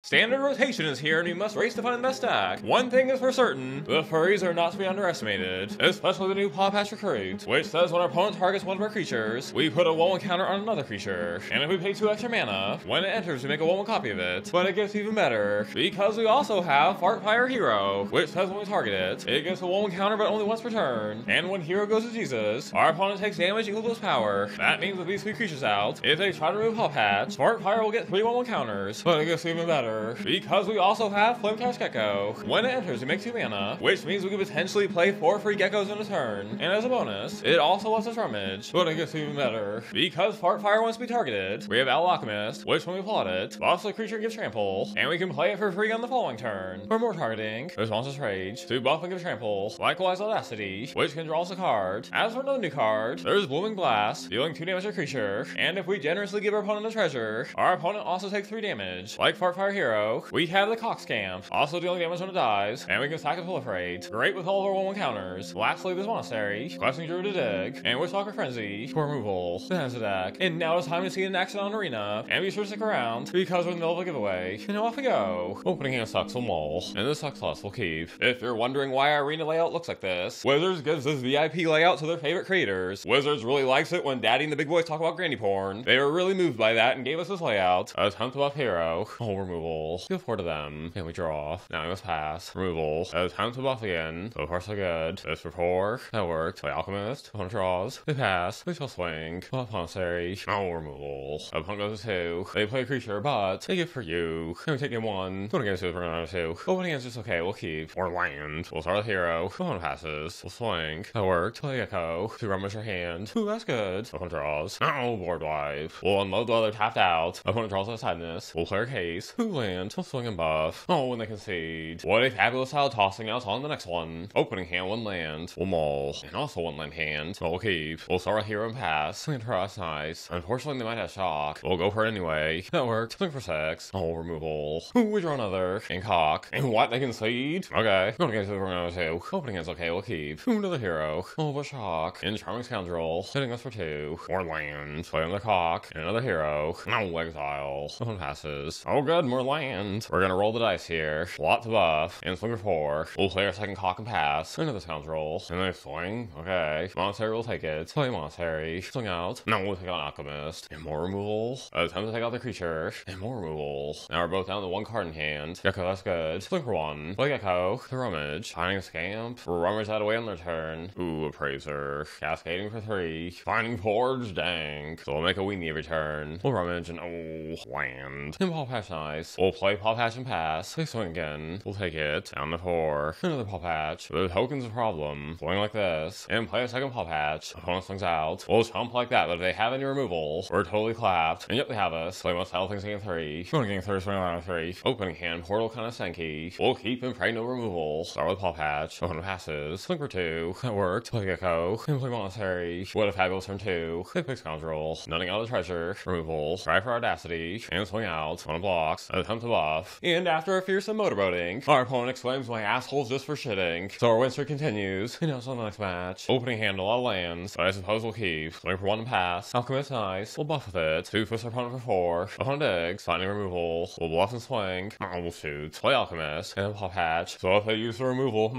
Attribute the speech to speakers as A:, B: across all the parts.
A: Standard rotation is here and we must race to find the best deck. One thing is for certain, the furries are not to be underestimated, especially the new Pawpatch Recruit, which says when our opponent targets one of our creatures, we put a 1/1 counter on another creature, and if we pay 2 extra mana, when it enters we make a 1/1 copy of it. But it gets even better, because we also have Heartfire Hero, which says when we target it, it gets a 1/1 counter but only once per turn, and when Hero goes to Jesus, our opponent takes damage equal to its power. That means with these 3 creatures out, if they try to remove Pawpatch, Heartfire will get 3 1/1 counters, but it gets even better, because we also have Flamecache Gecko. When it enters, we make 2 mana, which means we could potentially play 4 free geckos in a turn. And as a bonus, it also lets us rummage, but it gets even better. Because Heartfire wants to be targeted, we have Aloe Alchemist, which when we plot it, buffs the creature and gives trample, and we can play it for free on the following turn. For more targeting, there's Monstrous Rage, to buff and give trample, likewise Audacity, which can draw us a card. As for another new card, there's Blooming Blast, dealing 2 damage to a creature, and if we generously give our opponent a treasure, our opponent also takes 3 damage. Like Heartfire Hero, we have the Cacophony Scamp, also dealing damage when it dies, and we can stack and proliferate. Great with all of our 1/1 counters. Lastly, there's Monastery, Questing Druid to dig, and Witchstalker Frenzy for removal. That's the deck. And now it's time to see it in action on Arena, and be sure to stick around, because we're in the middle of a giveaway. And off we go. Opening hand sucks will mull, and this sucks plus will keep. If you're wondering why our Arena layout looks like this, Wizards gives this VIP layout to their favorite creators. Wizards really likes it when Daddy and the big boys talk about granny porn. They were really moved by that and gave us this layout. A ton to buff Hero, whole removal. Feel 4 to them. And we draw. Now we must pass. Removal. Time to buff again. So far so good. This for 4. That worked. Play Alchemist. Opponent draws. They pass. We shall swing. Buff Monastery. No removal. Opponent goes to 2. They play a creature, but they give for you. Then we take game 1. Don't get 2 for another 2. Opening is just okay. We'll keep. Or land. We'll start with Hero. Opponent passes. We'll swing. That worked. Play Gecko. To rummage your hand. Ooh, that's good. Opponent draws. No board wipe. We'll unload the other tapped out. Opponent draws out sadness. We'll play our case. Ooh, land. We'll swing and buff. Oh, when they concede. What a fabulous style tossing out on the next one. Opening hand, 1 land. We'll mull. And also 1 land hand. We'll keep. We'll start with Hero and pass. Swing for us, nice. Unfortunately, they might have shock. We'll go for it anyway. That worked. Swing for 6. Oh, removal. Ooh, we draw another. And cock. And what? They concede? Okay. Going to get to the another 2. Opening hand's okay. We'll keep. Ooh, another Hero. Oh, but shock. And Charming Scoundrel. Hitting us for 2. More land. Play another cock. And another Hero. No exile. Someone passes. Oh, good. More land. We're gonna roll the dice here. Lot to buff. And swing for 4. We'll play our second cock and pass. Another scoundrel. And then swing. Okay. Monastery will take it. Play Monastery. Swing out. Now we'll take out Alchemist. And more removal. Time to take out the creature. And more removal. Now we're both down to 1 card in hand. Gecko, that's good. Swing for 1. Play Gecko. The rummage. Finding Scamp. Rummage that away on their turn. Ooh, Appraiser. Cascading for 3. Finding Forge. Dang. So we'll make a weenie every turn. We'll rummage and land. And Pawpatch nice. We'll play Pawpatch and pass. They swing again. We'll take it. Down to 4. Another Pawpatch. The token's a problem. Swing like this. And play a second Pawpatch. Opponent swings out. We'll chump like that, but if they have any removal, we're totally clapped. And yep, they have us. Play most things game 3. Going to game 3, swing around 3. Opening hand, Portal kind of stanky. We'll keep and pray no removal. Start with Pawpatch. Opponent passes. Swing for 2. That worked. Play Gecko. And play Monastery. What a fabulous turn 2. They pick Scoundrel. Nutting out the treasure. Removal. Try for Audacity. And swing out. One blocks. Attempt to buff. And after a fearsome motorboating, our opponent exclaims, "My asshole's just for shitting." So our win streak continues. And now it's on the next match. Opening hand, a lot of lands, but I suppose we'll keep. Swing for 1 and pass. Alchemist nice. We'll buff with it. 2 for our opponent for 4. Opponent digs. Finding removal. We'll bluff and swing. We'll shoot. Play Alchemist. And Pawpatch. So if they use the removal,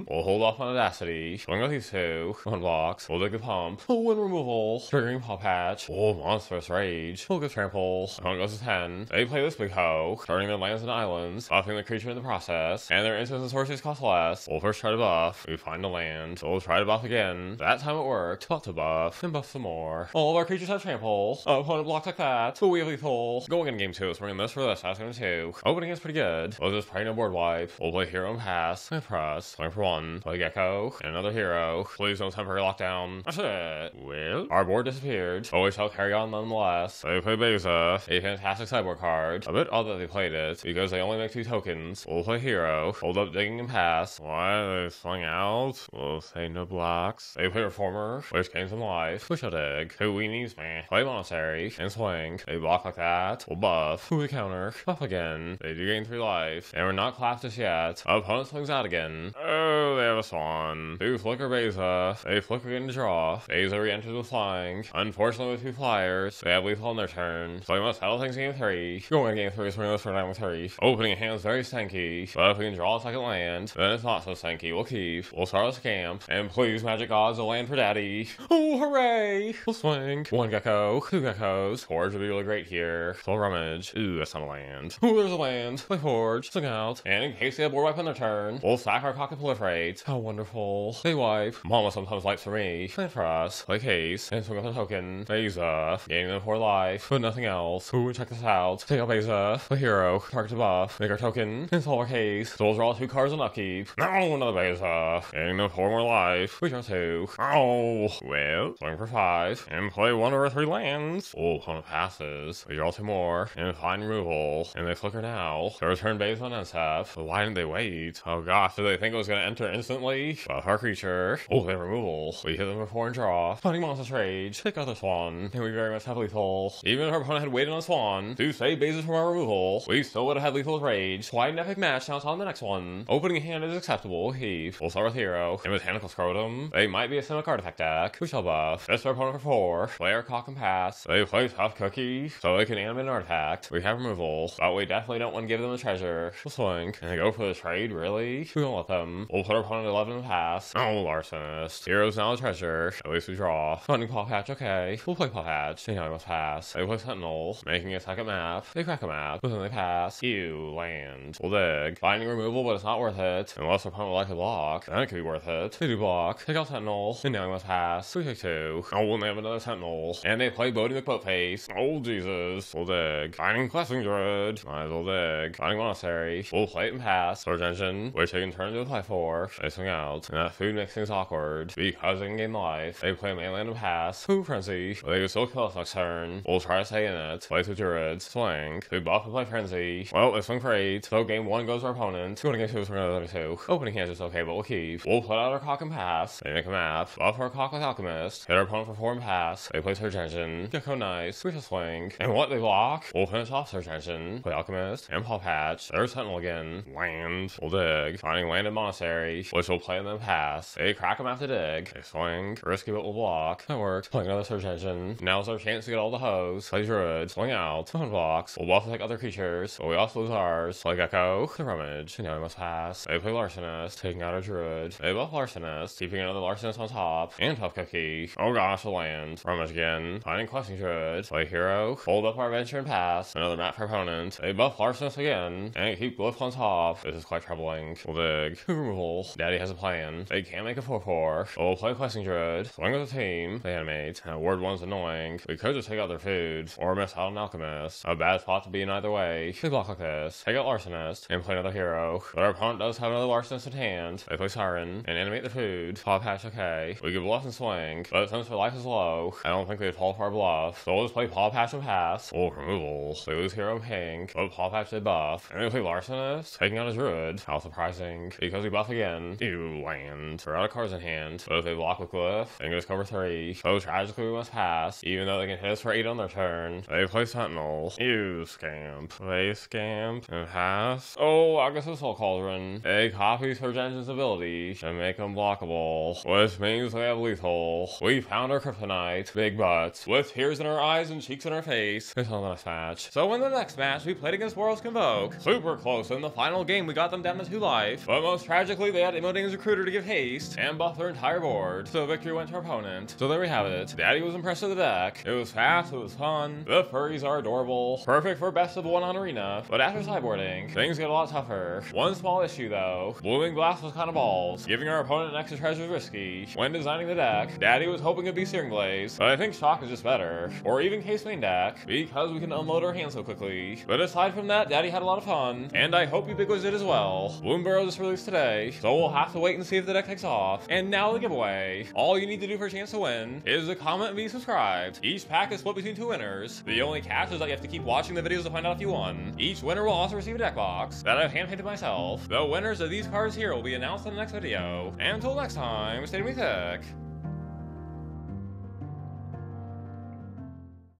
A: we'll hold off on Audacity. Swing with these 2. 1 blocks. We'll dig the pump. We'll win removal. Triggering Pawpatch. Oh, Monstrous Rage. We'll give trample. Opponent goes to 10. They play this big hoe, turning their lands and islands, buffing the creature in the process, and their instants and sorceries cost less. We'll first try to buff. We find a land, so we'll try to buff again. That time it worked. But to buff, and buff some more. All of our creatures have trample. Opponent blocks like that. So we have lethal. Going in game 2, it's bringing this for this. That's going to 2. Opening is pretty good. We'll just pray no board wipe. We'll play Hero and pass. And press. Swing for 1. Play Gecko. And another Hero. Please no temporary lockdown. That's it. Well, our board disappeared. But we shall carry on nonetheless. They play Beza, a fantastic sideboard card. A bit odd that they played it, because they only make 2 tokens. We'll play Hero. Hold up digging and pass. Why they swing out? We'll say no blocks. They play Reformer, which gains some life. We shall dig. 2 weenies, meh. Play Monastery. And swing. They block like that. We'll buff. We counter. Buff again. They do gain 3 life. And we're not clapped just yet. Opponent swings out again. Oh, they have a Swan. 2 flicker Beza. They flicker again to draw. Beza re-enters with flying. Unfortunately with 2 flyers, they have lethal on their turn. So we must settle things in game 3. Going in game 3 is opening this for 9 with 3. Opening a hand is very stanky, but if we can draw a second land, then it's not so stanky. We'll keep. We'll start with Scamp, and please, Magic Gods, a land for Daddy. Oh, hooray! We'll swing. 1 Gecko, 2 Geckos. Forge would be really great here. Full Rummage. Ooh, that's not a land. Ooh, there's a land. Play Forge. Swing out. And in case they have board wipe on their turn, we'll sack our cock and proliferate. How wonderful. They wipe. Mama sometimes wipes for me. Plan for us. Play Case. And swing with a token. Beza. Gaining them 4 life. But nothing else. Ooh, check this out. Take out Beza. Play Hero. Target to buff. Make our token. Install our Case. So we'll draw 2 cards on upkeep. No, another Beza. Gaining them 4 more life. We draw 2. Oh, well. Swing for 5. And play 1 or 3 lands. Oh, opponent passes. We draw 2 more. And find removal. And they flicker now. So return base on NSF. But why didn't they wait? Oh gosh, did they think it was going to enter instantly? Buff our creature. Oh, they removal. We hit them before and draw. Finding Monstrous Rage. Take out the Swan. And we very much have lethal. Even if our opponent had waited on Swan to save bases from our removal, we still would have had lethal with Rage. Quite an epic match. Now it's on the next one. Opening a hand is acceptable. Heave. We'll start with Hero. And Botanical Scrotum. They might be a Simic Artifact deck. We shall buff. That's our opponent for 4. Play our Cock and Pass. They play Tough Cookie, so they can animate an artifact. We have removal, but we definitely don't want to give them a treasure. We'll swing. And they go for the trade, really? We won't let them. We'll put our opponent 11 in the pass. Oh, Larcenist. Hero's now a treasure. At least we draw. Funding Pawpatch, okay. We'll play Pawpatch. They know I must pass. They play Sentinel, making a second map. They crack a map, but then they pass. Ew, land. We'll dig. Finding removal, but it's not worth it. Unless our opponent would like to block. Then it could be worth it. They do block. Take out Sentinel. And now we must pass. We take 2. Oh, and they have another Sentinel. And they play Boding the Boat Face. Oh, Jesus. We'll dig. Finding Questing Druid. Might as well dig. Finding Monastery. We'll play it and pass. Surge Engine, which they can turn into a play 4. They swing out. And that food makes things awkward. Because they can gain life. They play mainland and pass. Food Frenzy. But they can still kill us next turn. We'll try to stay in it. Play 2 Druids. Swing. We buff and play Frenzy. Well, they swing for 8. So game 1 goes to our opponent. Going to game 2 is another 2. Opening hand is okay, but we'll keep. We'll put out our Cock and pass. They make a map. Buff our Cock with Alchemist. Hit our opponent for 4 and pass. They play Surge Engine. Gecko nice. We just swing. And what they block? We'll finish off Surge Engine. Play Alchemist. And Pawpatch. There's Sentinel again. Land. We'll dig. Finding land and Monastery, which will play and then pass. They crack them after dig. They swing. Risky, but we'll block. That worked. Playing another Surge Engine. Now's our chance to get all the hoes. Play Druid. Swing out. One blocks. We'll buff like other creatures, but we also lose ours. Play Gecko. The Rummage. And now we must pass. They play Larcenist. Taking out our Druid. They buff Larcenist. Keeping another Larcenist on top. And Tough Cookie. Oh gosh, a land. Rummage again. Finding Questing Druid. Play Hero. Hold up our adventure and pass. Another map for opponent. They buff Larcenist again. And keep Glyph on top. This is quite troubling. We'll dig. Removal. Daddy has a plan. They can't make a 4-4. We'll play Questing Druid. Swing with the team. They animate. Word 1's annoying. We could just take out their food. Or miss out on Alchemist. A bad spot to be in either way. We block like this. Take out Larcenist. And play another Hero. But our opponent does have another Larcenist in hand. They play Siren. And animate the food. Pawpatch, okay. We can bluff and swing. But since their life is low, I don't think they'd fall for our bluff. So we'll just play Pawpatch and pass. Oh, removal. They lose Hero pink. But Pawpatch did buff. And they play Larcenist. Taking out a Druid. How surprising. Because we buff again. Ew, land. We're out of cards in hand. But if they block with Glyph, they can just cover 3. So tragically we must pass. Even though they can hit us for 8 on their turn. They play Sentinel. Ew, Scamp. Play Scamp and pass. Oh, I guess it's Soul Cauldron. They copy Surge Engine's ability and make them blockable. Which means they have lethal. We found our kryptonite. Big butts. With tears in our eyes and cheeks in our face. It's on the next match. So in the next match, we played against Boros Convoke. Super close. In the final game, we got them down to 2 life. But most tragically, they had Emoting's Recruiter to give haste and buff their entire board. So victory went to our opponent. So there we have it. Daddy was impressed with the deck. It was fast, it was fun. The furries are adorable. Perfect for best of 1 on Arena. But after sideboarding, things get a lot tougher. One small issue though. Blooming Blast was kind of balls. Giving our opponent an extra treasure is risky. When designing the deck, Daddy was hoping it'd be Searing Blaze, but I think Shock is just better. Or even Case main deck, because we can unload our hands so quickly. But aside from that, Daddy had a lot of fun, and I hope you big did as well. Bloomburrow just released today, so we'll have to wait and see if the deck takes off. And now the giveaway. All you need to do for a chance to win is to comment and be subscribed. Each pack is split between 2 winners. The only catch is that you have to keep watching the videos to find out if you won. Each winner will also receive a deck box that I've hand-painted myself. The winners of these cards here will be announced in the next video. And until next time, stay mythic.